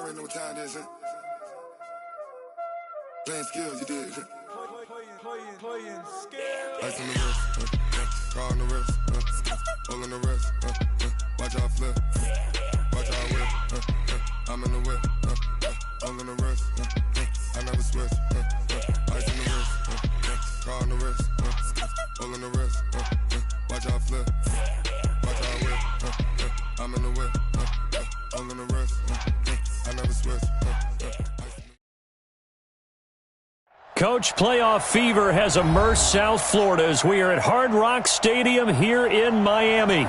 already know what time it is, huh? Playing skills, you did. Playing skills. Ice on the wrist, car on the wrist, hole in the wrist, watch out flip, watch out whip, I'm in the whip, hole in the wrist, I never switch, ice on the wrist, car on the wrist, hole in the wrist, watch out flip, watch out whip, I'm in the whip, hole in the wrist, I never switch. Coach, playoff fever has immersed South Florida as we are at Hard Rock Stadium here in Miami.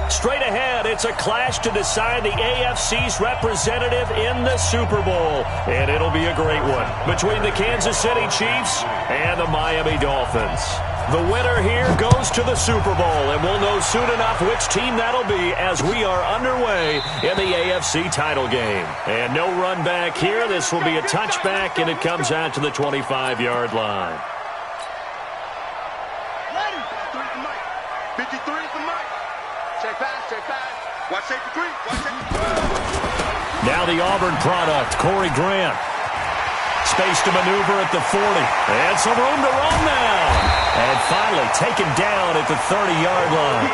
Straight ahead, it's a clash to decide the AFC's representative in the Super Bowl. And it'll be a great one between the Kansas City Chiefs and the Miami Dolphins. The winner here goes to the Super Bowl, and we'll know soon enough which team that'll be as we are underway in the AFC title game. And no run back here. This will be a touchback, and it comes out to the 25-yard line. Ready. 53 for Mike. Check pass, check pass. Watch safety 3. Watch safety 3. Now the Auburn product, Corey Grant. Space to maneuver at the 40. And some room to run now. And finally taken down at the 30-yard line.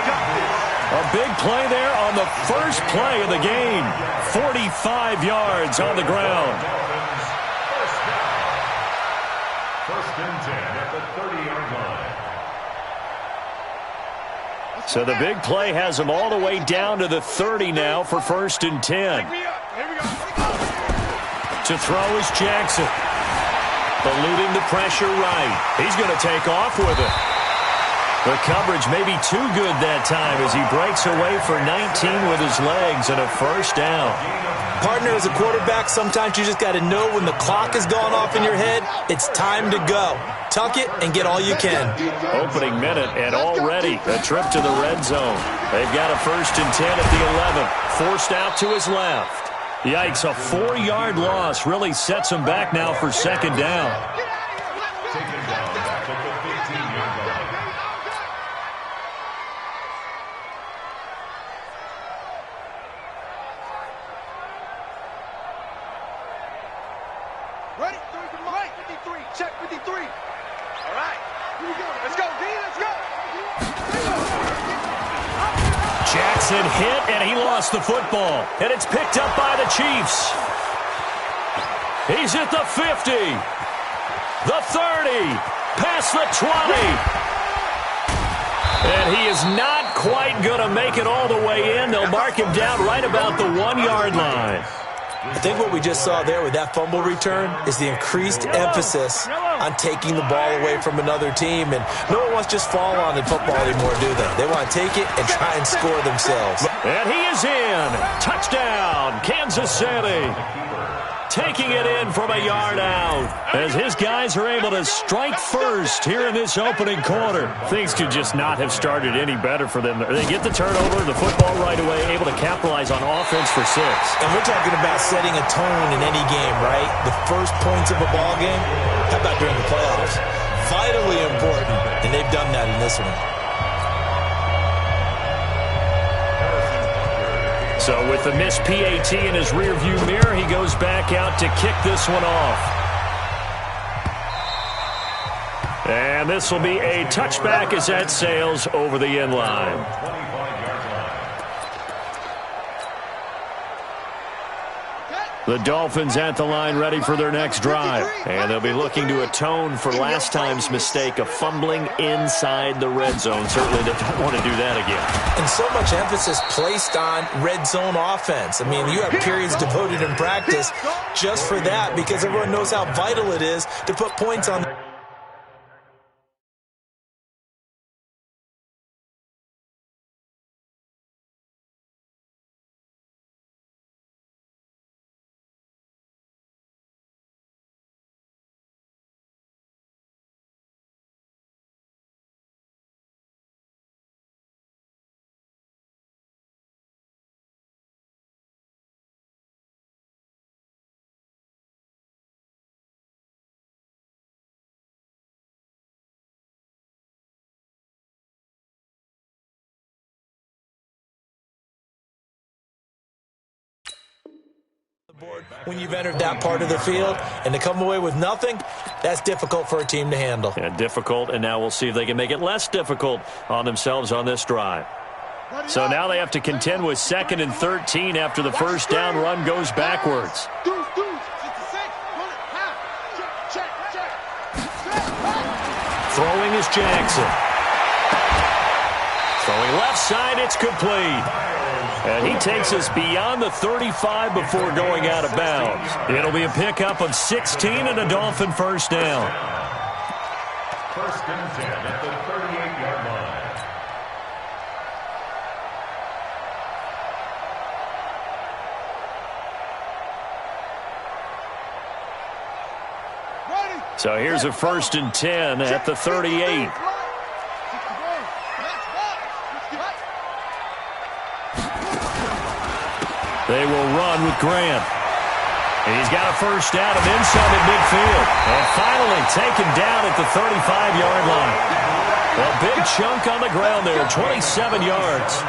A big play there on the first play of the game. 45 yards on the ground. First and 10 at the 30-yard line. So the big play has them all the way down to the 30 now for first and 10. To throw is Jackson. Eluding the pressure right. He's going to take off with it. The coverage may be too good that time as he breaks away for 19 with his legs and a first down. Partner, as a quarterback, sometimes you just got to know when the clock is going off in your head, it's time to go. Tuck it and get all you can. Opening minute and already a trip to the red zone. They've got a first and 10 at the 11. Forced out to his left. Yikes, a 4-yard loss really sets him back now for second down. Taken down back at the 15-yard line. Ready? 3 for Mike. 53. Check 53. All right. Here we go. Let's go, D. Let's go. Jackson hit, and he lost the football. And it's picked up by the Chiefs. He's at the 50. The 30. Past the 20. And he is not quite going to make it all the way in. They'll mark him down right about the 1-yard line. I think what we just saw there with that fumble return is the increased emphasis on taking the ball away from another team. And no one wants to just fall on in football anymore, do they? They want to take it and try and score themselves. And he is in. Touchdown, Kansas City. Taking it in from a yard out as his guys are able to strike first here in this opening quarter. Things could just not have started any better for them. They get the turnover, the football right away, able to capitalize on offense for 6. And we're talking about setting a tone in any game, right? The first points of a ball game, how about during the playoffs? Vitally important, and they've done that in this one. So with the missed PAT in his rearview mirror, he goes back out to kick this one off. And this will be a touchback as that sails over the end line. The Dolphins at the line ready for their next drive. And they'll be looking to atone for last time's mistake of fumbling inside the red zone. Certainly they don't want to do that again. And so much emphasis placed on red zone offense. I mean, you have periods devoted in practice just for that because everyone knows how vital it is to put points on When you've entered that part of the field, and to come away with nothing, that's difficult for a team to handle. Yeah, difficult, and now we'll see if they can make it less difficult on themselves on this drive. So now they have to contend with 2nd and 13 after the first down run goes backwards. Throwing is Jackson. Throwing left side, it's complete. And he takes us beyond the 35 before going out of bounds. It'll be a pickup of 16 and a Dolphin first down. First and 10 at the 38-yard line. So here's a 1st and 10 at the 38. They will run with Grant. And he's got a first down and then some at midfield. And finally taken down at the 35-yard line. A big chunk on the ground there, 27 yards.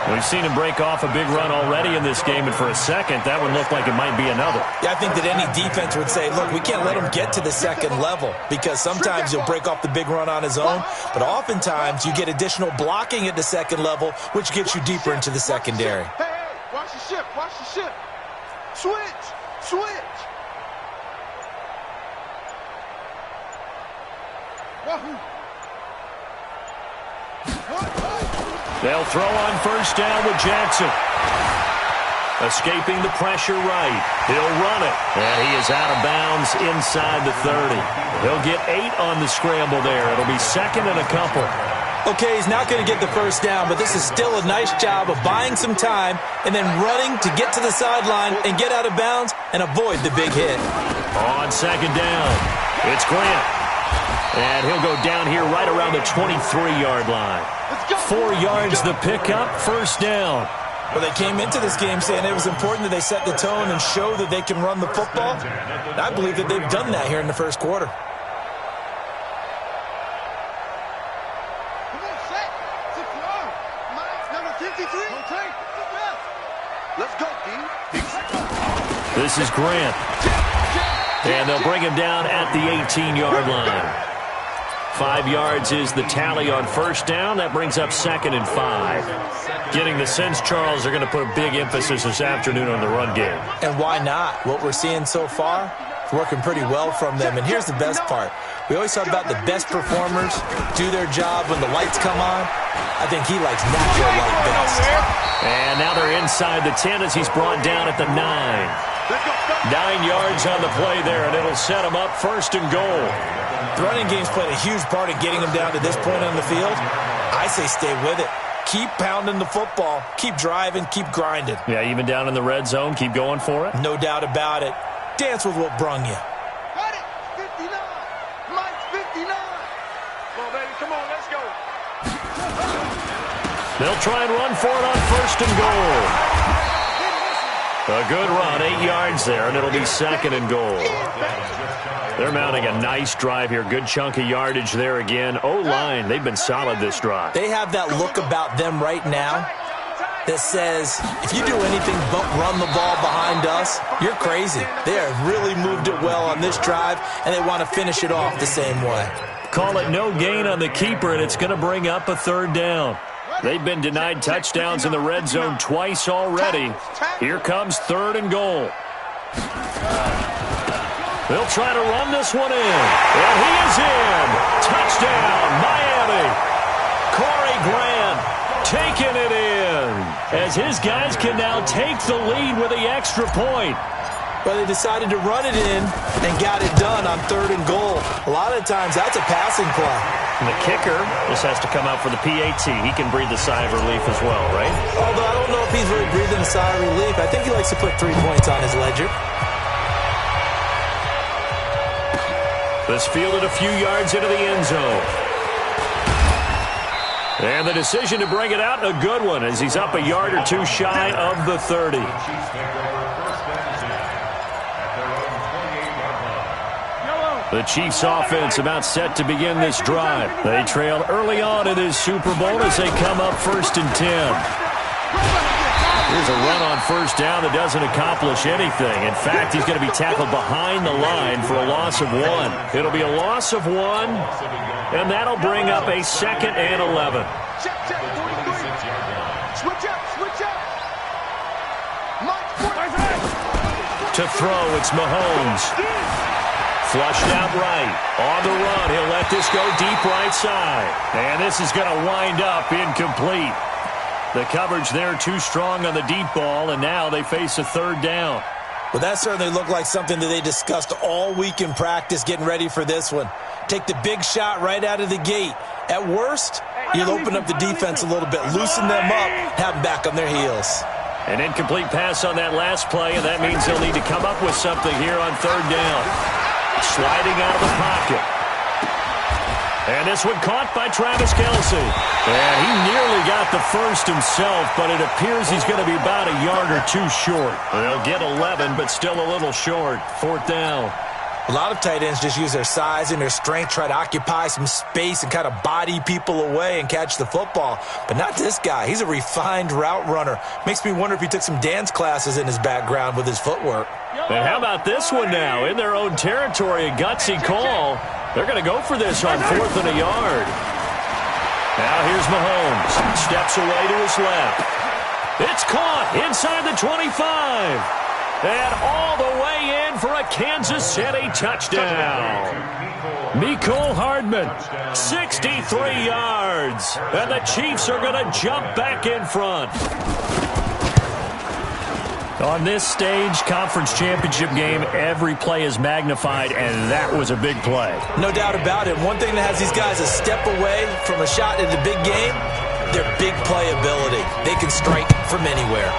We've seen him break off a big run already in this game, and for a second, that one looked like it might be another. Yeah, I think that any defense would say, look, we can't let him get to the second level, because sometimes he'll break off the big run on his own, but oftentimes you get additional blocking at the second level, which gets you deeper into the secondary. Hey, watch the ship, watch the ship. Switch. Wahoo. They'll throw on first down with Jackson. Escaping the pressure right. He'll run it. And he is out of bounds inside the 30. He'll get 8 on the scramble there. It'll be 2nd and a couple. Okay, he's not going to get the first down, but this is still a nice job of buying some time and then running to get to the sideline and get out of bounds and avoid the big hit. On 2nd down, it's Grant. And he'll go down here right around the 23-yard line. 4 yards the pickup, first down. Well, they came into this game saying it was important that they set the tone and show that they can run the football. And I believe that they've done that here in the first quarter. Let's go, D. This is Grant. And they'll bring him down at the 18-yard line. 5 yards is the tally on first down. That brings up 2nd and 5. Getting the sense, Charles, they're going to put a big emphasis this afternoon on the run game. And why not? What we're seeing so far, it's working pretty well from them. And here's the best part. We always talk about the best performers do their job when the lights come on. I think he likes natural light best. And now they're inside the 10 as he's brought down at the 9. 9 yards on the play there, and it'll set him up 1st and goal. The running game's played a huge part in getting him down to this point on the field. I say stay with it. Keep pounding the football. Keep driving. Keep grinding. Yeah, even down in the red zone, keep going for it. No doubt about it. Dance with what brung you. Got it. 59. Mike's 59. Come on, baby. Come on, let's go. They'll try and run for it on 1st and goal. A good run, 8 yards there, and it'll be 2nd and goal. They're mounting a nice drive here. Good chunk of yardage there again. O-line, they've been solid this drive. They have that look about them right now that says, if you do anything but run the ball behind us, you're crazy. They have really moved it well on this drive, and they want to finish it off the same way. Call it no gain on the keeper, and it's going to bring up a 3rd down. They've been denied touchdowns in the red zone twice already. Here comes 3rd and goal. They'll try to run this one in. And he is in. Touchdown, Miami. Corey Grant taking it in. As his guys can now take the lead with the extra point. Well, they decided to run it in and got it done on 3rd and goal. A lot of times, that's a passing play. And the kicker just has to come out for the PAT. He can breathe a sigh of relief as well, right? Although I don't know if he's really breathing a sigh of relief. I think he likes to put 3 points on his ledger. This fielded a few yards into the end zone. And the decision to bring it out, a good one, as he's up a yard or 2 shy of the 30. The Chiefs offense about set to begin this drive. They trail early on in this Super Bowl as they come up 1st and 10. Here's a run on first down that doesn't accomplish anything. In fact, he's going to be tackled behind the line for a loss of 1. It'll be a loss of 1, and that'll bring up a 2nd and 11. Check, 43. Switch up, switch up. To throw, it's Mahomes. Flushed out right. On the run, he'll let this go deep right side. And this is going to wind up incomplete. The coverage there too strong on the deep ball, and now they face a 3rd down. Well, that certainly looked like something that they discussed all week in practice, getting ready for this one. Take the big shot right out of the gate. At worst, you'll open up the defense a little bit, loosen them up, have them back on their heels. An incomplete pass on that last play, and that means they'll need to come up with something here on 3rd down. Sliding out of the pocket. And this one caught by Travis Kelce. And he nearly got the first himself, but it appears he's going to be about a yard or 2 short. They'll get 11, but still a little short. 4th down. A lot of tight ends just use their size and their strength, try to occupy some space and kind of body people away and catch the football. But not this guy. He's a refined route runner. Makes me wonder if he took some dance classes in his background with his footwork. And how about this one now? In their own territory, a gutsy call. They're going to go for this on 4th and a yard. Now here's Mahomes. Steps away to his left. It's caught inside the 25. And all the way in for a Kansas City touchdown. Mecole Hardman, 63 yards. And the Chiefs are going to jump back in front. On this stage, conference championship game, every play is magnified, and that was a big play. No doubt about it. One thing that has these guys a step away from a shot in the big game, their big playability. They can strike from anywhere.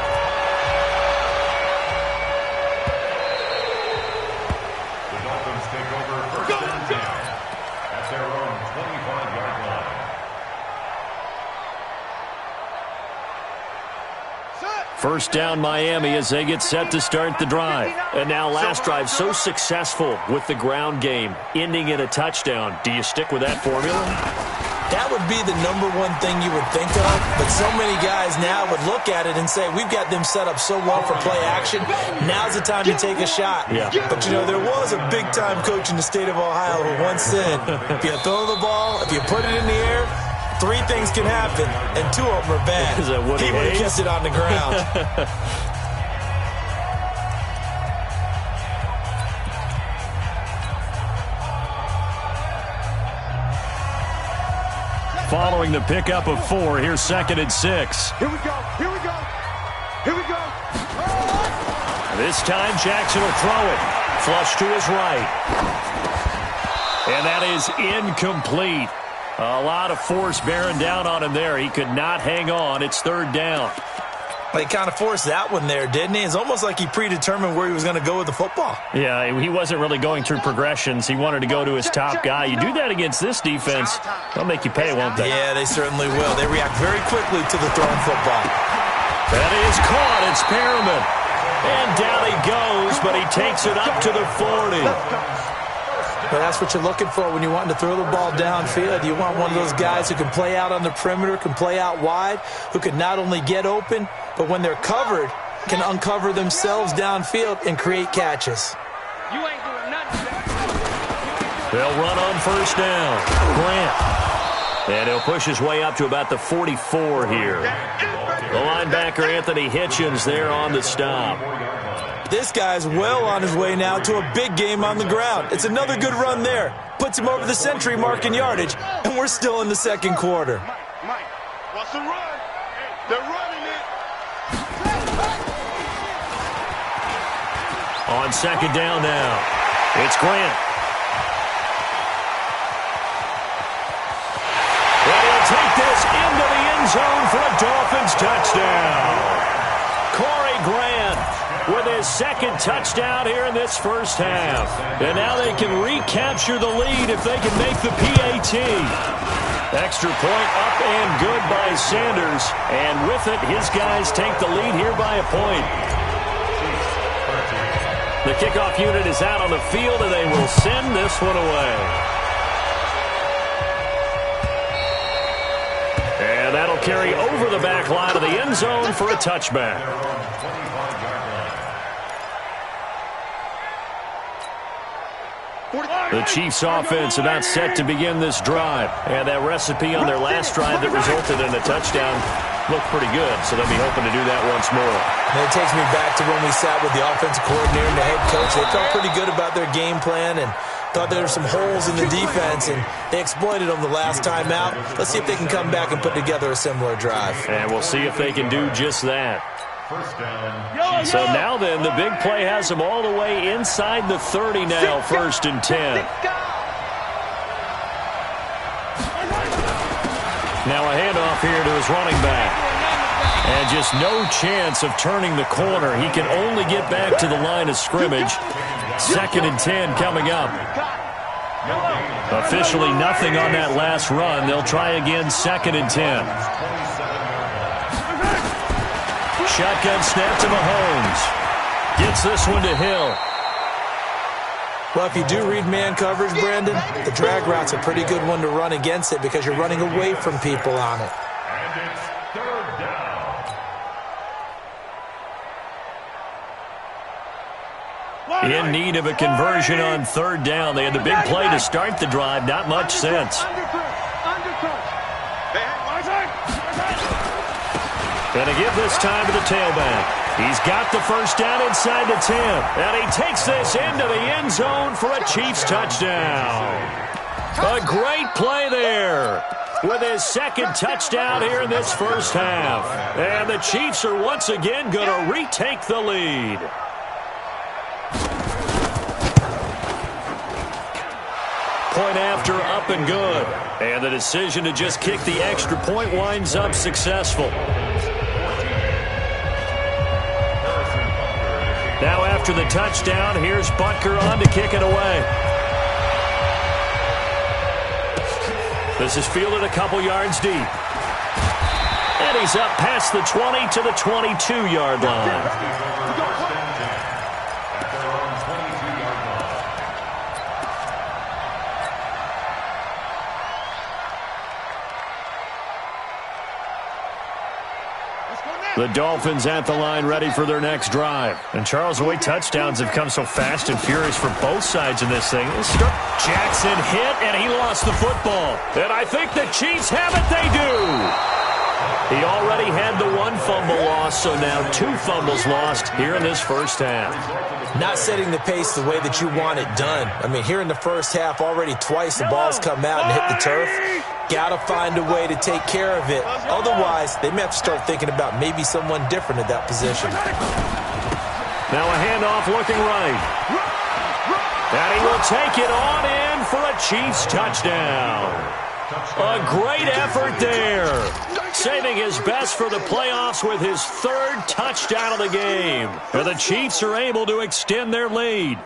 First down Miami as they get set to start the drive. And now last drive so successful with the ground game, ending in a touchdown. Do you stick with that formula? That would be the #1 thing you would think of, but so many guys now would look at it and say, we've got them set up so well for play action, now's the time to take a shot. Yeah. But, you know, there was a big-time coach in the state of Ohio who once said, if you throw the ball, if you put it in the air, 3 things can happen, and 2 of them are bad. Is that what he would have kept it on the ground. Following the pickup of 4, here's 2nd and 6. Here we go, here we go, here we go. This time Jackson will throw it. Flush to his right. And that is incomplete. A lot of force bearing down on him there. He could not hang on. It's 3rd down. Well, he kind of forced that one there, didn't he? It's almost like he predetermined where he was going to go with the football. Yeah, he wasn't really going through progressions. He wanted to go to his top guy. You do that against this defense, they'll make you pay, won't they? Yeah, they certainly will. They react very quickly to the thrown football. That is caught. It's Perriman. And down he goes, but he takes it up to the 40. But that's what you're looking for when you want to throw the ball downfield. You want one of those guys who can play out on the perimeter, can play out wide, who can not only get open, but when they're covered, can uncover themselves downfield and create catches. You ain't doing nothing. They'll run on first down. Grant. And he'll push his way up to about the 44 here. The linebacker, Anthony Hitchens, there on the stop. This guy's well on his way now to a big game on the ground. It's another good run there. Puts him over the century mark in yardage, and we're still in the 2nd quarter. Mike, what's the run? They're running it. On 2nd down now, it's Grant. And he'll take this into the end zone for a Dolphins touchdown. Corey Grant with his 2nd touchdown here in this first half. And now they can recapture the lead if they can make the PAT. Extra point up and good by Sanders. And with it, his guys take the lead here by a point. The kickoff unit is out on the field, and they will send this one away. And that'll carry over the back line of the end zone for a touchback. The Chiefs offense about set to begin this drive. And that recipe on their last drive that resulted in a touchdown looked pretty good, so they'll be hoping to do that once more. And it takes me back to when we sat with the offensive coordinator and the head coach. They felt pretty good about their game plan and thought there were some holes in the defense, and they exploited them the last time out. Let's see if they can come back and put together a similar drive. And we'll see if they can do just that. First down. So now then, the big play has them all the way inside the 30 now, 1st and 10. Now a handoff here to his running back. And just no chance of turning the corner. He can only get back to the line of scrimmage. 2nd and 10 coming up. Officially nothing on that last run. They'll try again, 2nd and 10. Shotgun snap to Mahomes. Gets this one to Hill. Well, if you do read man coverage, Brandon, the drag route's a pretty good one to run against it because you're running away from people on it. And it's 3rd down. In need of a conversion on 3rd down. They had the big play to start the drive. Not much sense. Going to give this time to the tailback. He's got the first down inside the 10. And he takes this into the end zone for a Chiefs touchdown. A great play there with his 2nd touchdown here in this first half. And the Chiefs are once again going to retake the lead. Point after, up and good. And the decision to just kick the extra point winds up successful. Now after the touchdown, here's Butker on to kick it away. This is fielded a couple yards deep. And he's up past the 20 to the 22-yard line. The Dolphins at the line ready for their next drive. And Charles, the way touchdowns have come so fast and furious for both sides in this thing. Jackson hit, and he lost the football. And I think the Chiefs have it. They do. He already had the 1 fumble loss, so now 2 fumbles lost here in this first half. Not setting the pace the way that you want it done. I mean, here in the first half, already twice the ball's come out and hit the turf. Got to find a way to take care of it. Otherwise, they may have to start thinking about maybe someone different at that position. Now a handoff looking right. And he will take it on in for a Chiefs touchdown. A great effort there. Saving his best for the playoffs with his 3rd touchdown of the game. And the Chiefs are able to extend their lead.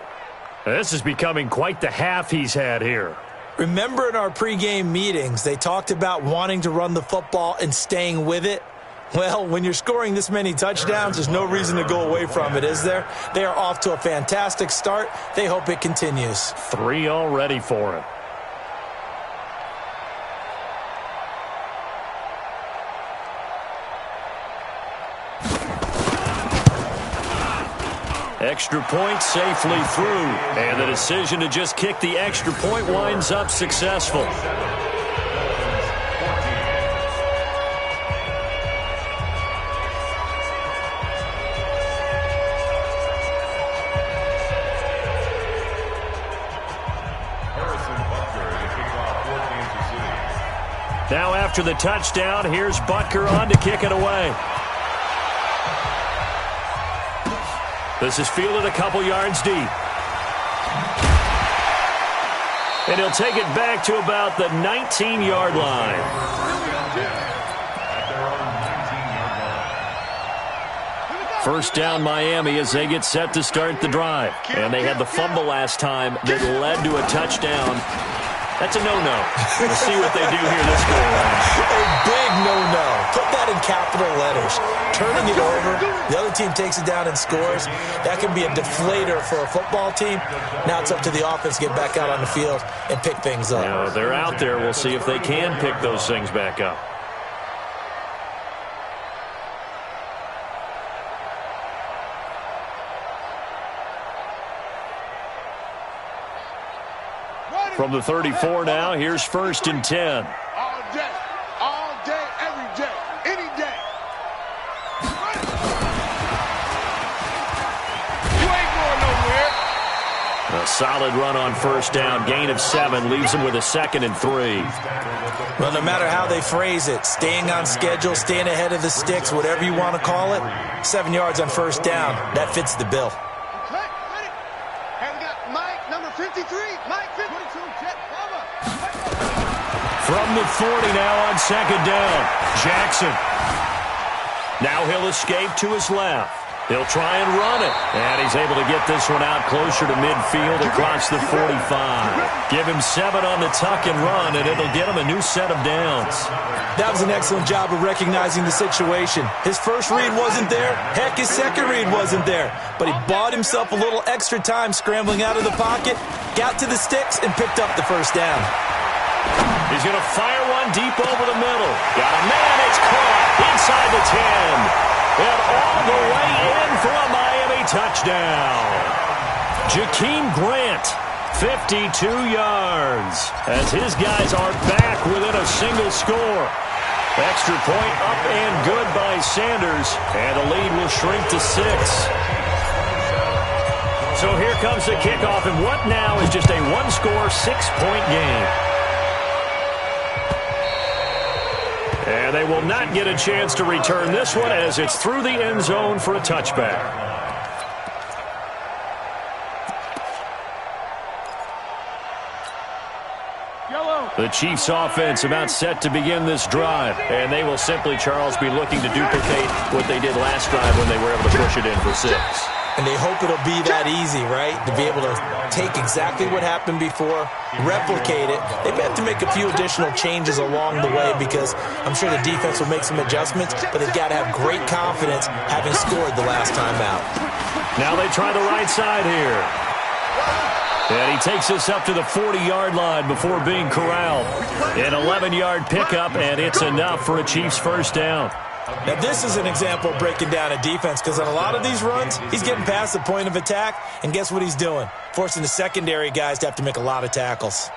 This is becoming quite the half he's had here. Remember in our pregame meetings, they talked about wanting to run the football and staying with it? Well, when you're scoring this many touchdowns, there's no reason to go away from it, is there? They are off to a fantastic start. They hope it continues. 3 already for him. Extra point safely through. And the decision to just kick the extra point winds up successful. Now after the touchdown, here's Butker on to kick it away. This is fielded a couple yards deep. And he'll take it back to about the 19-yard line. First down Miami as they get set to start the drive. And they had the fumble last time that led to a touchdown. That's a no-no. We'll see what they do here this go around. A big no-no. Put that in capital letters. Turning it over, the other team takes it down and scores. That can be a deflator for a football team. Now it's up to the offense to get back out on the field and pick things up. Now, they're out there. We'll see if they can pick those things back up. From the 34 now, here's 1st and 10. All day, every day, any day. You ain't going nowhere. A solid run on 1st down. Gain of 7 leaves them with a 2nd and 3. Well, no matter how they phrase it, staying on schedule, staying ahead of the sticks, whatever you want to call it, 7 yards on 1st down, that fits the bill. And we got Mike, number 53. Mike, 52, jet cover. From the 40 now on 2nd down. Jackson. Now he'll escape to his left. He'll try and run it. And he's able to get this one out closer to midfield across the 45. Give him 7 on the tuck and run, and it'll get him a new set of downs. That was an excellent job of recognizing the situation. His first read wasn't there. Heck, his second read wasn't there. But he bought himself a little extra time scrambling out of the pocket, got to the sticks, and picked up the 1st down. He's going to fire one deep over the middle. Got a man. It's caught inside the 10. And all the way in for a Miami touchdown. Jakeem Grant, 52 yards, as his guys are back within a single score. Extra point up and good by Sanders, and the lead will shrink to 6. So here comes the kickoff, and what now is just a one-score, 6-point game. And they will not get a chance to return this one as it's through the end zone for a touchback. The Chiefs offense about set to begin this drive. And they will simply, Charles, be looking to duplicate what they did last drive when they were able to push it in for 6. And they hope it'll be that easy, right? To be able to take exactly what happened before, replicate it. They may have to make a few additional changes along the way because I'm sure the defense will make some adjustments, but they've got to have great confidence having scored the last time out. Now they try the right side here. And he takes us up to the 40-yard line before being corralled. An 11-yard pickup, and it's enough for a Chiefs 1st down. Now, this is an example of breaking down a defense because on a lot of these runs, he's getting past the point of attack, and guess what he's doing? Forcing the secondary guys to have to make a lot of tackles.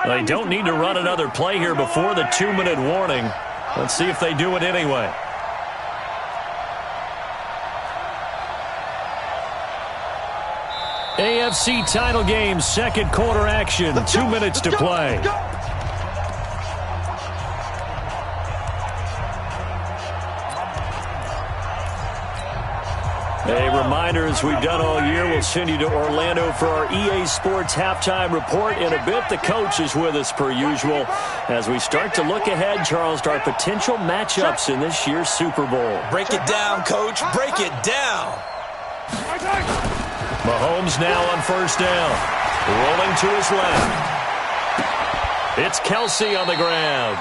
They don't need to run another play here before the 2-minute warning. Let's see if they do it anyway. AFC title game, 2nd quarter action, 2 minutes to play. A reminder, as we've done all year, we'll send you to Orlando for our EA Sports halftime report. In a bit, the coach is with us per usual as we start to look ahead, Charles, to our potential matchups in this year's Super Bowl. Break it down, coach. Break it down. Mahomes now on 1st down. Rolling to his left. It's Kelsey on the ground.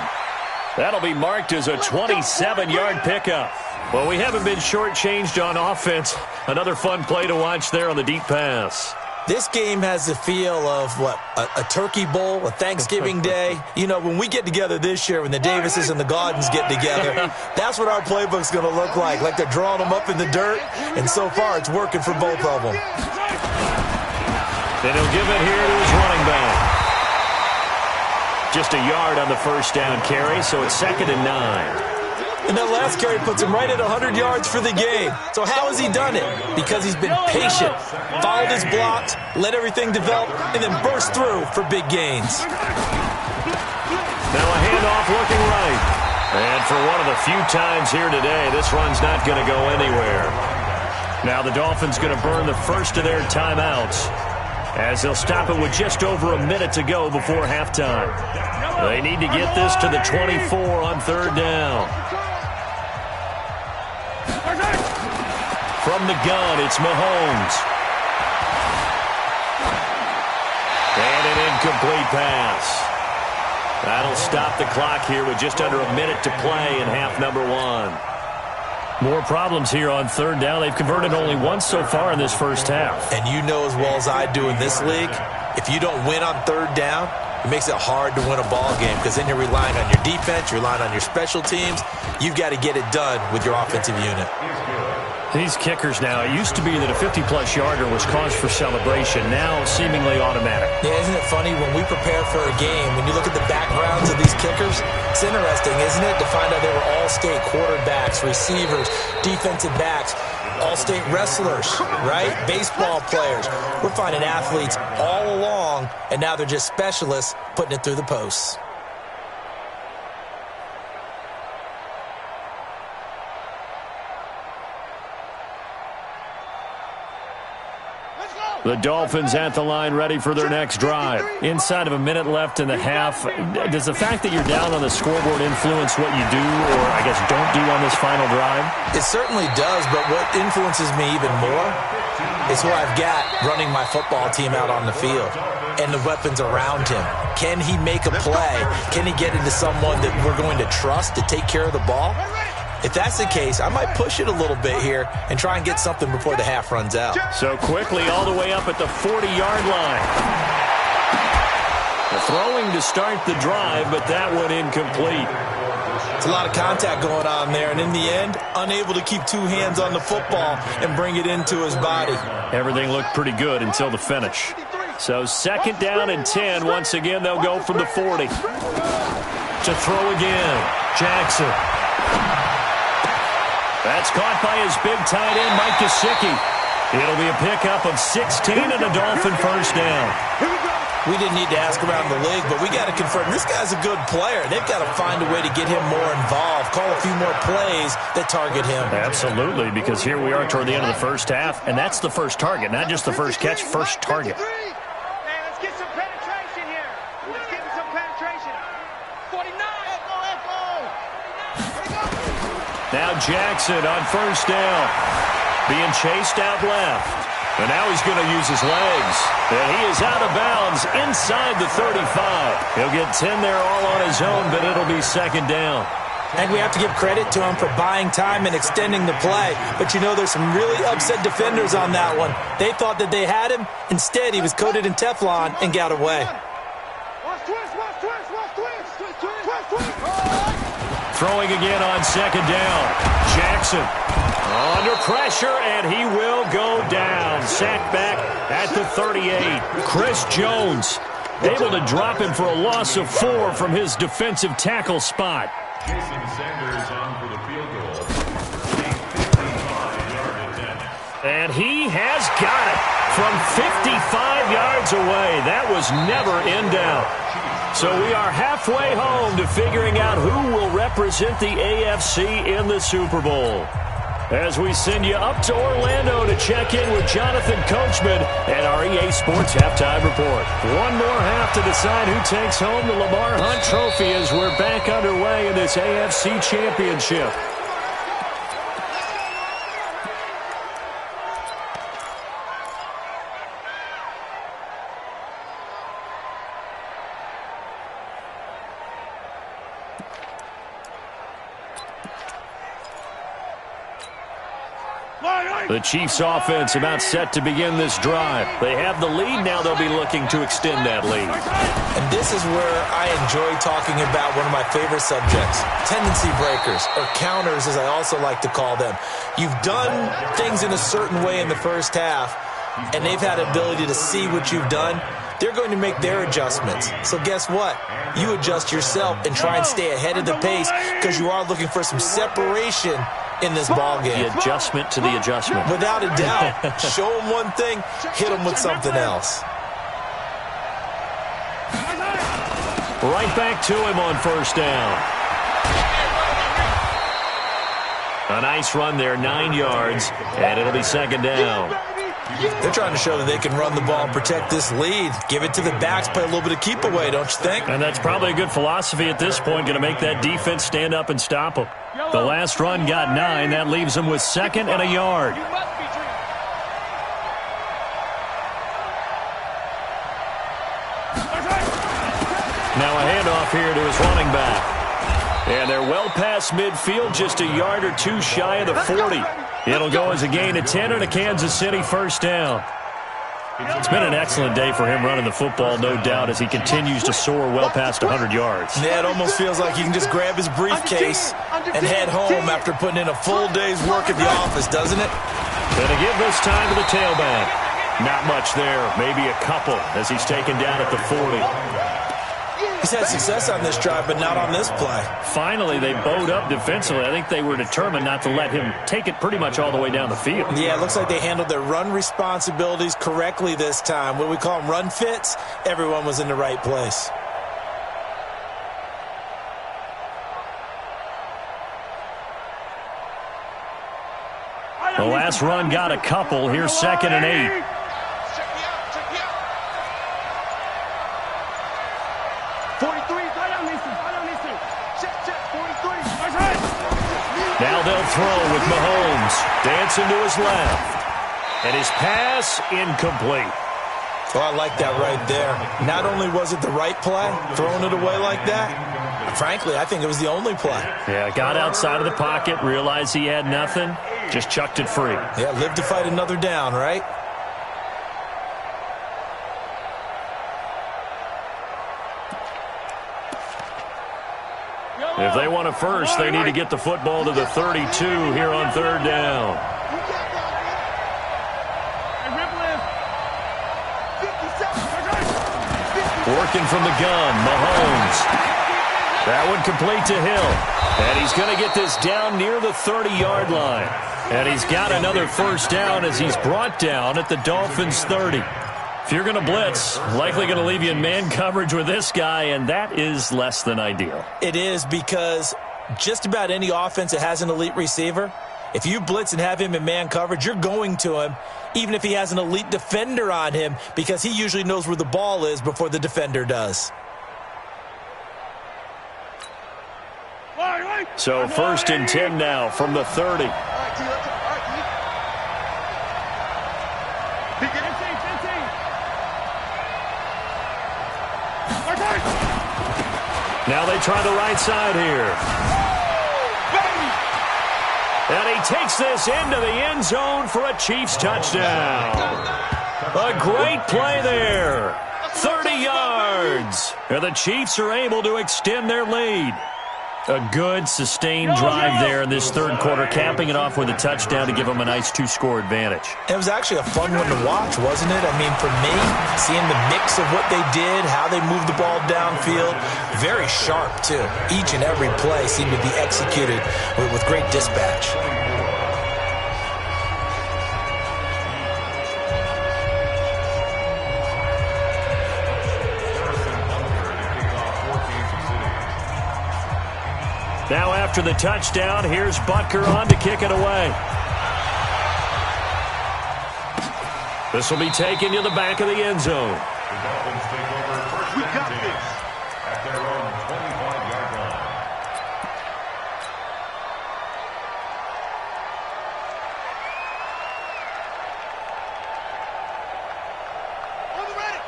That'll be marked as a 27-yard pickup. Well, we haven't been shortchanged on offense. Another fun play to watch there on the deep pass. This game has the feel of, what, a turkey bowl, a Thanksgiving day. You know, when we get together this year, when the Davises and the Gaudens get together, that's what our playbook's going to look like they're drawing them up in the dirt, and so far it's working for both of them. Then he'll give it here to his running back. Just a yard on the 1st down carry, so it's 2nd and 9. And that last carry puts him right at 100 yards for the game. So how has he done it? Because he's been patient, followed his blocks, let everything develop, and then burst through for big gains. Now a handoff looking right. And for one of the few times here today, this run's not going to go anywhere. Now the Dolphins going to burn the first of their timeouts as they'll stop it with just over a minute to go before halftime. They need to get this to the 24 on 3rd down. From the gun, it's Mahomes. And an incomplete pass. That'll stop the clock here with just under a minute to play in half number 1. More problems here on 3rd down. They've converted only once so far in this first half. And you know as well as I do in this league, if you don't win on 3rd down, it makes it hard to win a ball game because then you're relying on your defense, you're relying on your special teams. You've got to get it done with your offensive unit. These kickers now, it used to be that a 50-plus yarder was cause for celebration. Now, seemingly automatic. Yeah, isn't it funny? When we prepare for a game, when you look at the backgrounds of these kickers, it's interesting, isn't it, to find out they were all-state quarterbacks, receivers, defensive backs, all-state wrestlers, right? Baseball players. We're finding athletes all along, and now they're just specialists putting it through the posts. The Dolphins at the line, ready for their next drive. Inside of a minute left in the half, does the fact that you're down on the scoreboard influence what you do, or I guess don't do on this final drive? It certainly does, but what influences me even more is who I've got running my football team out on the field and the weapons around him. Can he make a play? Can he get into someone that we're going to trust to take care of the ball? If that's the case, I might push it a little bit here and try and get something before the half runs out. So quickly all the way up at the 40-yard line. The throwing to start the drive, but that one incomplete. It's a lot of contact going on there, and in the end, unable to keep two hands on the football and bring it into his body. Everything looked pretty good until the finish. So 2nd down and 10. Once again, they'll go from the 40. To throw again, Jackson. That's caught by his big tight end, Mike Gesicki. It'll be a pickup of 16 and a Dolphin first down. We didn't need to ask around the league, but we got to confirm this guy's a good player. They've got to find a way to get him more involved, call a few more plays that target him. Absolutely, because here we are toward the end of the first half, and that's the first target, not just the first catch, first target. Hey, let's get some penetration here. Let's get some penetration. 49. Now Jackson on first down, being chased out left. And now he's going to use his legs. And he is out of bounds inside the 35. He'll get 10 there all on his own, but it'll be 2nd down. And we have to give credit to him for buying time and extending the play. But you know, there's some really upset defenders on that one. They thought that they had him. Instead, he was coated in Teflon and got away. Throwing again on 2nd down. Jackson under pressure, and he will go down. Sacked back at the 38. Chris Jones able to drop him for a loss of 4 from his defensive tackle spot. Jason Sanders on for the field goal. And he has got it from 55 yards away. That was never in doubt. So we are halfway home to figuring out who will represent the AFC in the Super Bowl. As we send you up to Orlando to check in with Jonathan Coachman and our EA Sports Halftime Report. One more half to decide who takes home the Lamar Hunt Trophy as we're back underway in this AFC Championship. The Chiefs offense about set to begin this drive. They have the lead. Now they'll be looking to extend that lead. And this is where I enjoy talking about one of my favorite subjects, tendency breakers, or counters as I also like to call them. You've done things in a certain way in the first half, and they've had ability to see what you've done. They're going to make their adjustments. So guess what? You adjust yourself and try and stay ahead of the pace because you are looking for some separation in this ball game. The adjustment to the adjustment. Without a doubt. Show them one thing, hit them with something else. Right back to him on first down. A nice run there, 9 yards, and it'll be 2nd down. They're trying to show that they can run the ball and protect this lead. Give it to the backs, play a little bit of keep away, don't you think? And that's probably a good philosophy at this point, going to make that defense stand up and stop them. The last run got 9. That leaves them with 2nd and a yard. Now a handoff here to his running back. And they're well past midfield, just a yard or two shy of the 40. It'll go as a gain of 10 and a Kansas City first down. It's been an excellent day for him running the football, no doubt, as he continues to soar well past 100 yards. Yeah, it almost feels like he can just grab his briefcase and head home after putting in a full day's work at the office, doesn't it? Gonna give this time to the tailback. Not much there, maybe a couple, as he's taken down at the 40. He's had success on this drive, but not on this play. Finally, they bowed up defensively. I think they were determined not to let him take it pretty much all the way down the field. Yeah, it looks like they handled their run responsibilities correctly this time. What do we call them, run fits? Everyone was in the right place. The last run got a couple. Here's 2nd and 8. Now they'll throw with Mahomes. Dancing to his left. And his pass incomplete. Oh, I like that right there. Not only was it the right play, throwing it away like that, frankly, I think it was the only play. Yeah, got outside of the pocket, realized he had nothing, just chucked it free. Yeah, live to fight another down, right? If they want a first, they need to get the football to the 32 here on 3rd down. Working from the gun, Mahomes. That one complete to Hill. And he's going to get this down near the 30-yard line. And he's got another first down as he's brought down at the Dolphins' 30. If you're going to blitz, likely going to leave you in man coverage with this guy, and that is less than ideal. It is, because just about any offense that has an elite receiver, if you blitz and have him in man coverage, you're going to him, even if he has an elite defender on him, because he usually knows where the ball is before the defender does. So 1st and 10 now from the 30. Now they try the right side here. And he takes this into the end zone for a Chiefs touchdown. A great play there. 30 yards. And the Chiefs are able to extend their lead. A good, sustained drive there in this 3rd quarter, capping it off with a touchdown to give them a nice 2-score advantage. It was actually a fun one to watch, wasn't it? I mean, for me, seeing the mix of what they did, how they moved the ball downfield, very sharp, too. Each and every play seemed to be executed with great dispatch. Now after the touchdown, here's Butker on to kick it away. This will be taken to the back of the end zone. The Dolphins take over first We got and 10 this. at their own 25-yard line.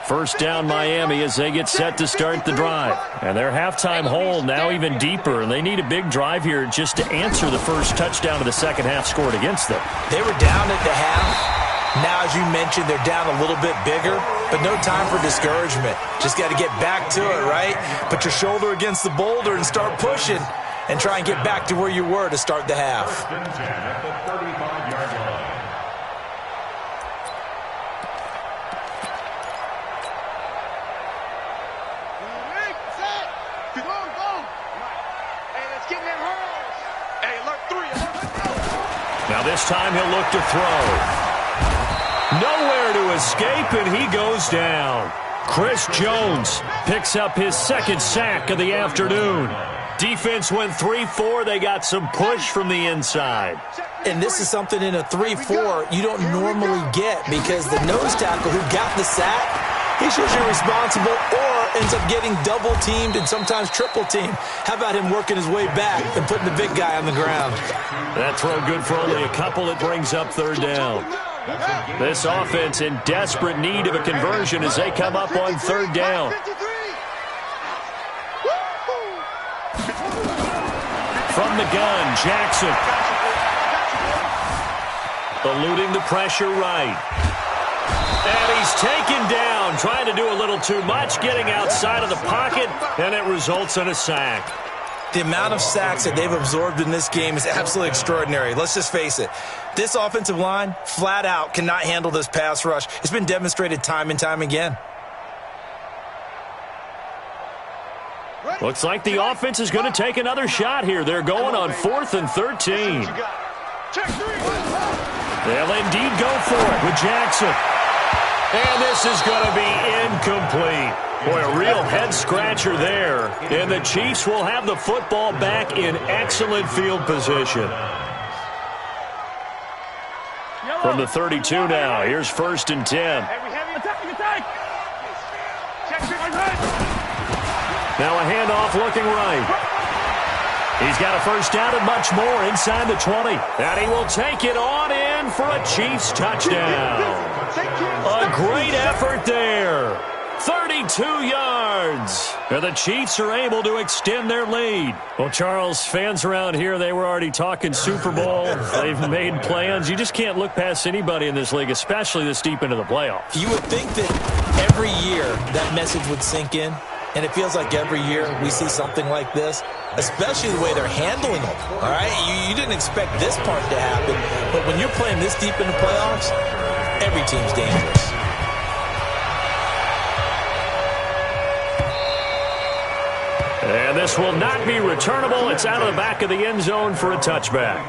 First down Miami as they get set to start the drive. And their halftime hole now even deeper, and they need a big drive here just to answer the first touchdown of the second half scored against them. They were down at the half. Now, as you mentioned, they're down a little bit bigger, but no time for discouragement. Just got to get back to it, right? Put your shoulder against the boulder and start pushing and try and get back to where you were to start the half. First and 10 at the 35-yard line. Now this time he'll look to throw. Nowhere to escape, and he goes down. Chris Jones picks up his 2nd sack of the afternoon. Defense went 3-4. They got some push from the inside. And this is something in a 3-4 you don't normally get, because the nose tackle who got the sack, he's usually responsible or ends up getting double-teamed and sometimes triple-teamed. How about him working his way back and putting the big guy on the ground? That throw good for only a couple. It brings up 3rd down. This offense in desperate need of a conversion as they come up on 3rd down. From the gun, Jackson. Eluding the pressure right. And he's taken down, trying to do a little too much, getting outside of the pocket, and it results in a sack. The amount of sacks that they've absorbed in this game is absolutely extraordinary. Let's just face it. This offensive line, flat out, cannot handle this pass rush. It's been demonstrated time and time again. Looks like the offense is going to take another shot here. They're going on 4th and 13. They'll indeed go for it with Jackson. And this is going to be incomplete. Boy, a real head-scratcher there. And the Chiefs will have the football back in excellent field position. From the 32 now, here's 1st and 10. Now a handoff looking right. He's got a first down and much more inside the 20. And he will take it on in for a Chiefs touchdown. A great effort there. 32 yards. And the Chiefs are able to extend their lead. Well, Charles, fans around here, they were already talking Super Bowl. They've made plans. You just can't look past anybody in this league, especially this deep into the playoffs. You would think that every year that message would sink in. And it feels like every year we see something like this, especially the way they're handling them. All right, you didn't expect this part to happen, but when you're playing this deep in the playoffs, every team's dangerous. And this will not be returnable. It's out of the back of the end zone for a touchback.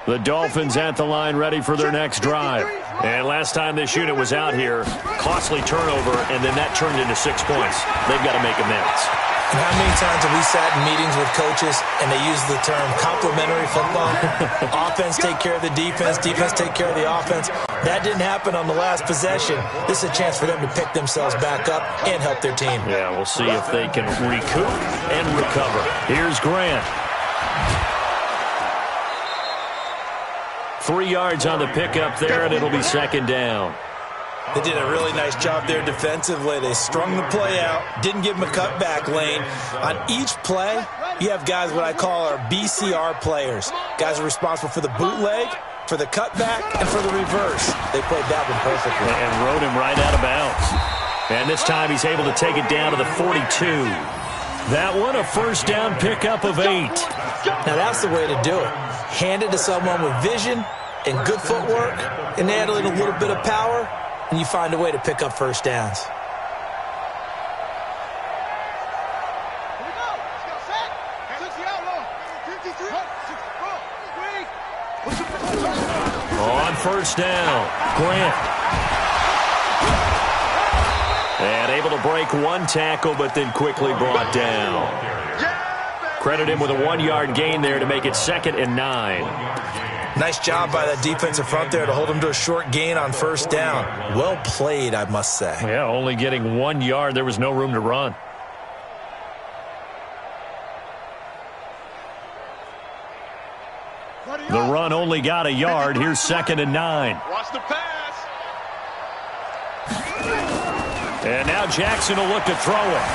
The Dolphins at the line ready for their next drive. And last time this unit was out here, costly turnover, and then that turned into 6 points. They've got to make amends. And how many times have we sat in meetings with coaches and they use the term complementary football? Offense take care of the defense, defense take care of the offense. That didn't happen on the last possession. This is a chance for them to pick themselves back up and help their team. Yeah, we'll see if they can recoup and recover. Here's Grant. 3 yards on the pickup there, and it'll be 2nd down. They did a really nice job there defensively. They strung the play out, didn't give them a cutback lane. On each play, you have guys what I call our BCR players. Guys are responsible for the bootleg, for the cutback, and for the reverse. They played that one perfectly. And rode him right out of bounds. And this time he's able to take it down to the 42. That one, a first down pickup of 8. Now that's the way to do it. Hand it to someone with vision and good footwork, and add in a little bit of power, and you find a way to pick up first downs. On first down, Grant. And able to break one tackle, but then quickly brought down. Credit him with a 1-yard gain there to make it 2nd and 9. Nice job by that defensive front there to hold him to a short gain on first down. Well played, I must say. Yeah, only getting 1 yard. There was no room to run. The run only got a yard. Here's 2nd and 9. Watch the pass. And now Jackson will look to throw it.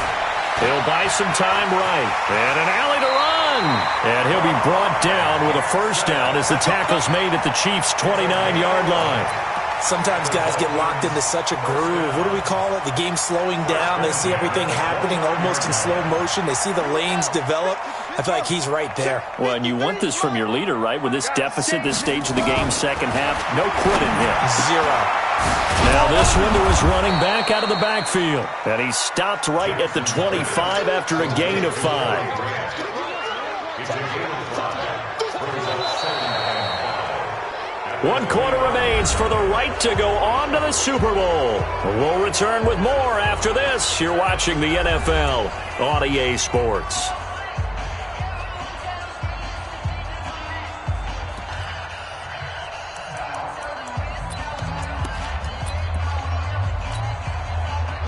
He'll buy some time right. And an alley to run. And he'll be brought down with a first down as the tackle's made at the Chiefs' 29-yard line. Sometimes guys get locked into such a groove. What do we call it? The game's slowing down. They see everything happening almost in slow motion. They see the lanes develop. I feel like he's right there. Well, and you want this from your leader, right? With this deficit, this stage of the game, second half, no quitting him. 0. Now this one is running back out of the backfield. And he stopped right at the 25 after a gain of 5. One quarter remains for the right to go on to the Super Bowl. We'll return with more after this. You're watching the NFL on EA Sports.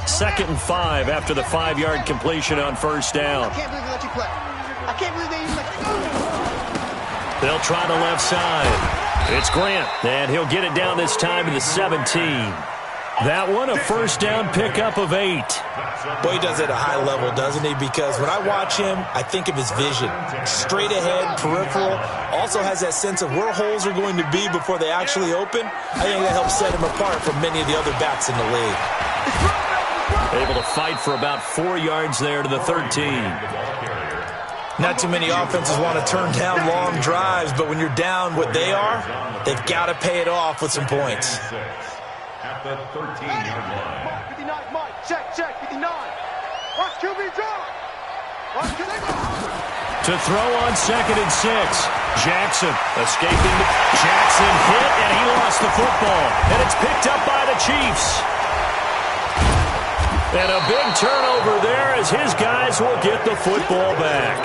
Second and 5 after the 5-yard completion on first down. I can't believe they let you play. I can't believe they even let you. They'll try the left side. It's Grant, and he'll get it down this time to the 17. That one, a first down pickup of 8. Boy, he does it at a high level, doesn't he? Because when I watch him, I think of his vision. Straight ahead, peripheral. Also has that sense of where holes are going to be before they actually open. I think that helps set him apart from many of the other backs in the league. Able to fight for about 4 yards there to the 13. Not too many offenses want to turn down long drives, but when you're down what they are, they've got to pay it off with some points. At the 13-yard line. 59, Mike, check, 59. Watch QB draw. Watch QB To throw on 2nd and 6. Jackson escaping. Jackson hit, and he lost the football. And it's picked up by the Chiefs. And a big turnover there as his guys will get the football back.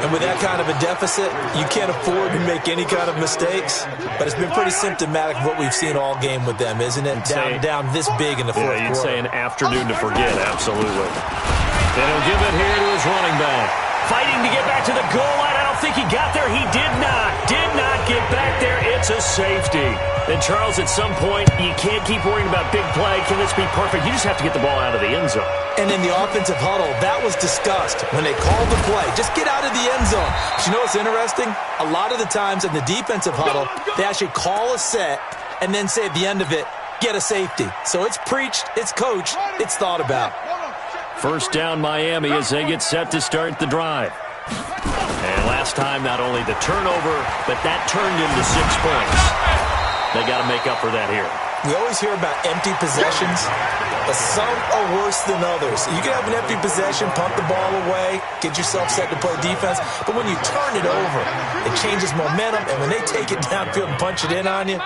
And with that kind of a deficit, you can't afford to make any kind of mistakes. But it's been pretty symptomatic of what we've seen all game with them, isn't it? Down this big in the fourth quarter. Yeah, you'd say an afternoon to forget, absolutely. And he'll give it here to his running back. Fighting to get back to the goal line. I don't think he got there. He did not get back there. It's a safety. And, Charles, at some point, you can't keep worrying about big play. Can this be perfect? You just have to get the ball out of the end zone. And in the offensive huddle, that was discussed when they called the play. Just get out of the end zone. But you know what's interesting? A lot of the times in the defensive huddle, they actually call a set and then say at the end of it, get a safety. So it's preached, it's coached, it's thought about. First down Miami as they get set to start the drive. And last time, not only the turnover, but that turned into 6 points. They got to make up for that here. We always hear about empty possessions, but some are worse than others. You can have an empty possession, punt the ball away, get yourself set to play defense, but when you turn it over, it changes momentum, and when they take it downfield and punch it in on you,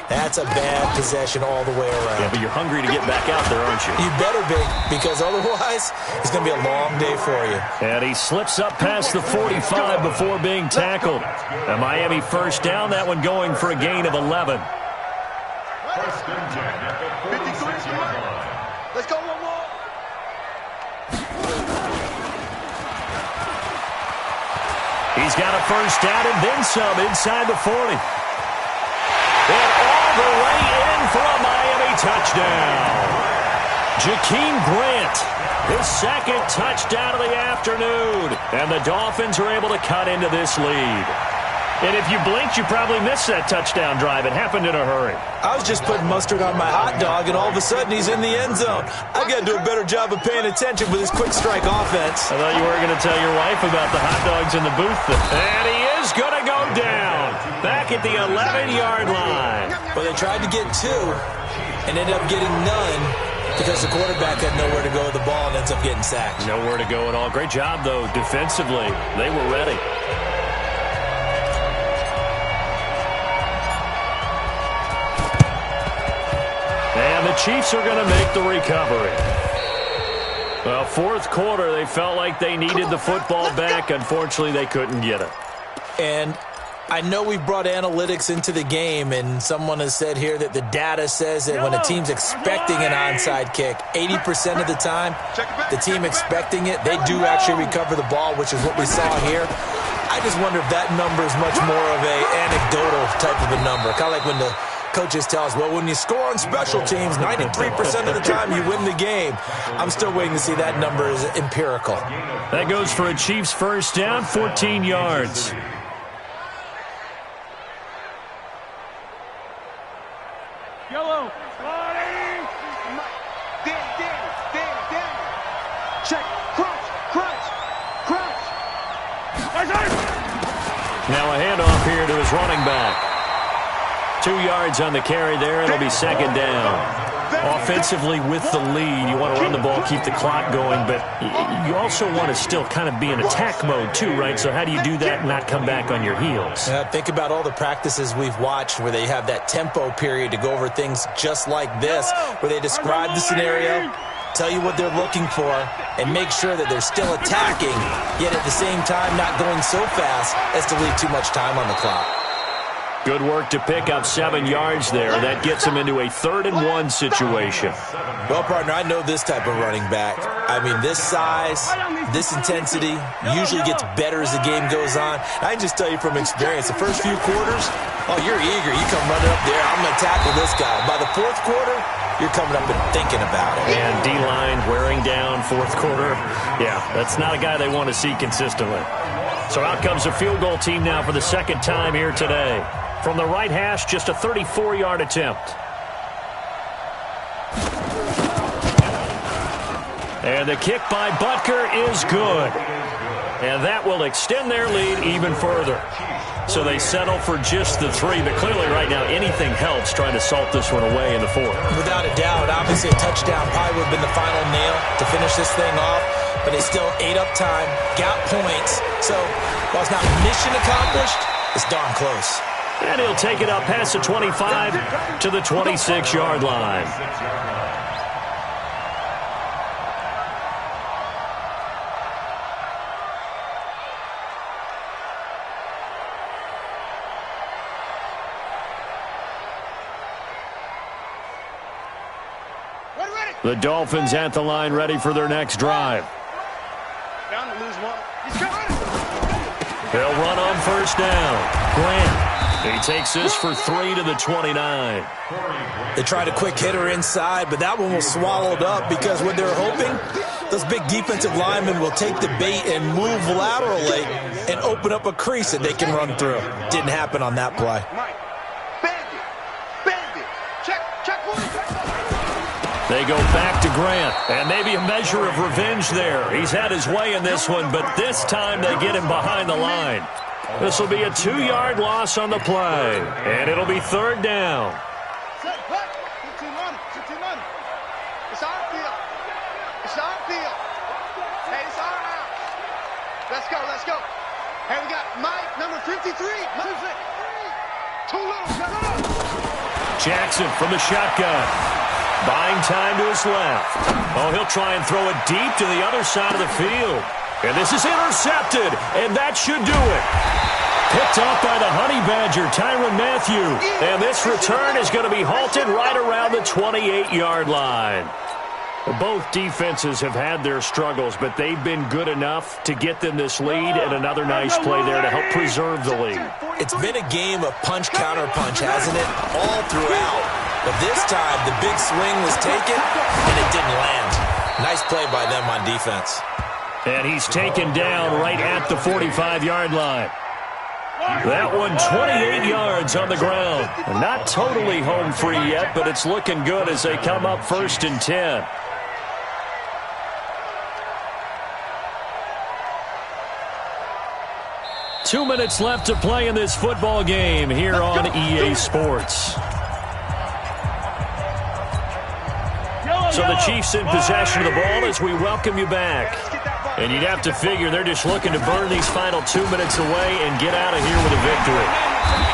that's a bad possession all the way around. Yeah, but you're hungry to get back out there, aren't you? You better be, because otherwise, it's going to be a long day for you. And he slips up past the 45 before being tackled. A Miami first down, that one going for a gain of 11. First and 10 at the 46-yard line. Let's go one more. He's got a first down and then some inside the 40. And all the way in for a Miami touchdown. Jakeem Grant, his second touchdown of the afternoon. And the Dolphins are able to cut into this lead. And if you blinked, you probably missed that touchdown drive. It happened in a hurry. I was just putting mustard on my hot dog, and all of a sudden he's in the end zone. I've got to do a better job of paying attention with his quick strike offense. I thought you were going to tell your wife about the hot dogs in the booth. And he is going to go down back at the 11-yard line. Well, they tried to get 2 and ended up getting none because the quarterback had nowhere to go with the ball and ends up getting sacked. Nowhere to go at all. Great job, though, defensively. They were ready. And the Chiefs are going to make the recovery. Well, fourth quarter, they felt like they needed the football back. Unfortunately, they couldn't get it. And I know we've brought analytics into the game, and someone has said here that the data says that when a team's expecting an onside kick, 80% of the time, the team expecting it, they do actually recover the ball, which is what we saw here. I just wonder if that number is much more of a anecdotal type of a number, kind of like when the coaches tell us, well, when you score on special teams, 93% of the time you win the game. I'm still waiting to see that number is empirical. That goes for a Chiefs first down, 14 yards. Yellow. Danny. Check. Crunch. Now a handoff here to his running back. 2 yards on the carry there. It'll be second down. Offensively with the lead, you want to run the ball, keep the clock going, but you also want to still kind of be in attack mode too, right? So how do you do that and not come back on your heels? Think about all the practices we've watched where they have that tempo period to go over things just like this, where they describe the scenario, tell you what they're looking for, and make sure that they're still attacking, yet at the same time not going so fast as to leave too much time on the clock. Good work to pick up 7 yards there. That gets him into a 3rd and 1 situation. Well, partner, I know this type of running back. I mean, this size, this intensity usually gets better as the game goes on. I can just tell you from experience, the first few quarters, oh, you're eager. You come running up there, I'm going to tackle this guy. By the fourth quarter, you're coming up and thinking about it. And D-line wearing down fourth quarter. Yeah, that's not a guy they want to see consistently. So out comes a field goal team now for the second time here today. From the right hash, just a 34-yard attempt. And the kick by Butker is good. And that will extend their lead even further. So they settle for just the 3, but clearly right now anything helps trying to salt this one away in the 4th. Without a doubt, obviously a touchdown probably would have been the final nail to finish this thing off, but they still ate up time, got points. So while it's not mission accomplished, it's darn close. And he'll take it up past the 25 to the 26-yard line. The Dolphins at the line ready for their next drive. They'll run on first down. Grant, he takes this for 3 to the 29. They tried a quick hitter inside, but that one was swallowed up because what they're hoping, those big defensive linemen will take the bait and move laterally and open up a crease that they can run through. Didn't happen on that play. They go back to Grant, and maybe a measure of revenge there. He's had his way in this one, but this time they get him behind the line. This will be a 2-yard loss on the play, and it'll be 3rd down. It's our field. It's our field. Hey, it's our house. Let's go, let's go. Hey, we got Mike, number 53. Too low. Jackson from the shotgun. Buying time to his left. Oh, he'll try and throw it deep to the other side of the field. And this is intercepted, and that should do it. Picked off by the Honey Badger, Tyrann Mathieu. And this return is going to be halted right around the 28-yard line. Both defenses have had their struggles, but they've been good enough to get them this lead, and another nice play there to help preserve the lead. It's been a game of punch-counter-punch, hasn't it? All throughout. But this time, the big swing was taken, and it didn't land. Nice play by them on defense. And he's taken down right at the 45-yard line. That one 28 yards on the ground. Not totally home free yet, but it's looking good as they come up 1st and 10. Two minutes left to play in this football game here on EA Sports. So the Chiefs in possession of the ball as we welcome you back. And you'd have to figure they're just looking to burn these final 2 minutes away and get out of here with a victory.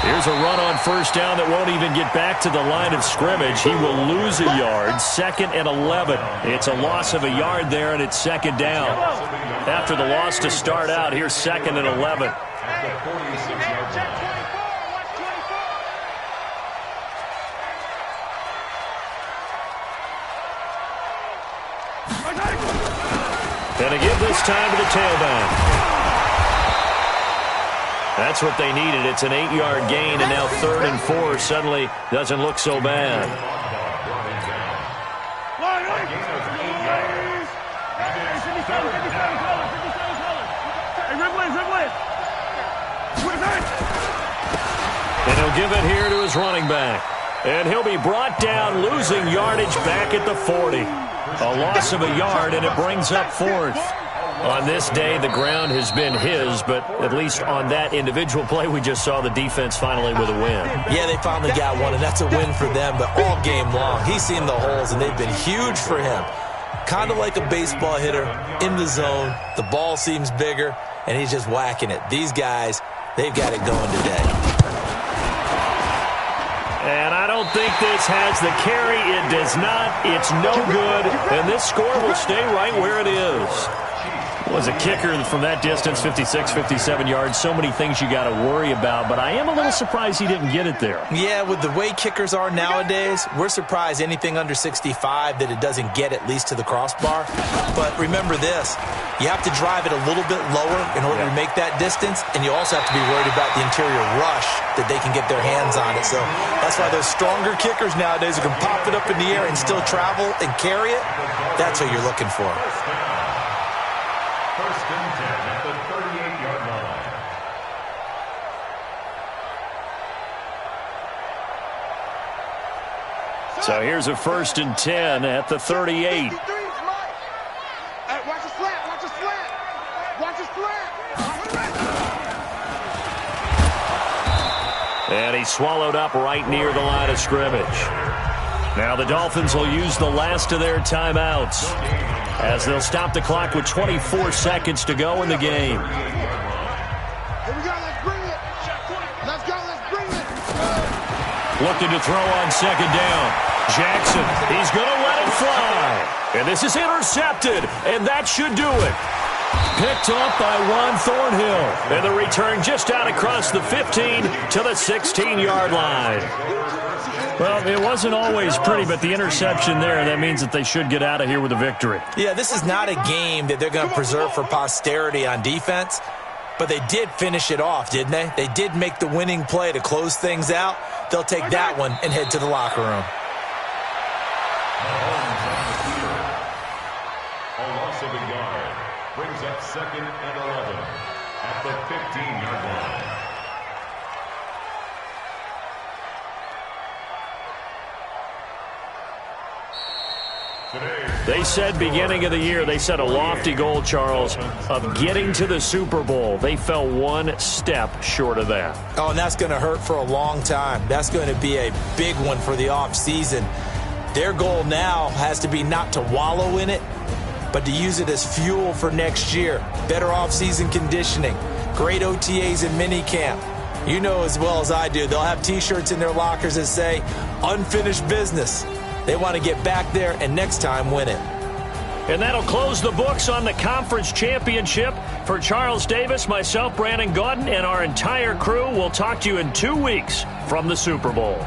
Here's a run on first down that won't even get back to the line of scrimmage. He will lose a yard, 2nd and 11. It's a loss of a yard there, and it's 2nd down. After the loss to start out, here's 2nd and 11. And a give this time to the tailback. That's what they needed. It's an 8-yard gain, and now 3rd and 4 suddenly doesn't look so bad. And he'll give it here to his running back. And he'll be brought down, losing yardage back at the 40. A loss of a yard, and it brings up 4th. On this day, the ground has been his, but at least on that individual play, we just saw the defense finally with a win. Yeah, they finally got one, and that's a win for them, but all game long, he's seen the holes, and they've been huge for him. Kind of like a baseball hitter in the zone. The ball seems bigger, and he's just whacking it. These guys, they've got it going today. And I don't think this has the carry. It does not. It's no good. And this score will stay right where it is. Was a kicker from that distance, 56, 57 yards. So many things you got to worry about, but I am a little surprised he didn't get it there. Yeah, with the way kickers are nowadays, we're surprised anything under 65 that it doesn't get at least to the crossbar. But remember this, you have to drive it a little bit lower in order to make that distance, and you also have to be worried about the interior rush that they can get their hands on it. So that's why those stronger kickers nowadays who can pop it up in the air and still travel and carry it, that's what you're looking for. First and 10 at the 38-yard line. So here's a 1st and 10 at the 38. Hey, watch the slant, watch the slant. Watch the slant. And he's swallowed up right near the line of scrimmage. Now the Dolphins will use the last of their timeouts as they'll stop the clock with 24 seconds to go in the game. Here we go, let's bring it. Let's go, let's bring it. Looking to throw on 2nd down. Jackson, he's going to let it fly. And this is intercepted, and that should do it. Picked off by Juan Thornhill. And the return just out across the 15 to the 16-yard line. Well, it wasn't always pretty, but the interception there, that means that they should get out of here with a victory. Yeah, this is not a game that they're going to preserve for posterity on defense, but they did finish it off, didn't they? They did make the winning play to close things out. They'll take that one and head to the locker room. A loss of a yard brings up 2nd and 11 at the 15-yard line. They said beginning of the year, they set a lofty goal, Charles, of getting to the Super Bowl. They fell one step short of that. Oh, and that's going to hurt for a long time. That's going to be a big one for the offseason. Their goal now has to be not to wallow in it, but to use it as fuel for next year. Better offseason conditioning, great OTAs and minicamp. You know as well as I do, they'll have T-shirts in their lockers that say, unfinished business. They want to get back there and next time win it. And that'll close the books on the conference championship. For Charles Davis, myself, Brandon Gaudin, and our entire crew, we'll talk to you in 2 weeks from the Super Bowl.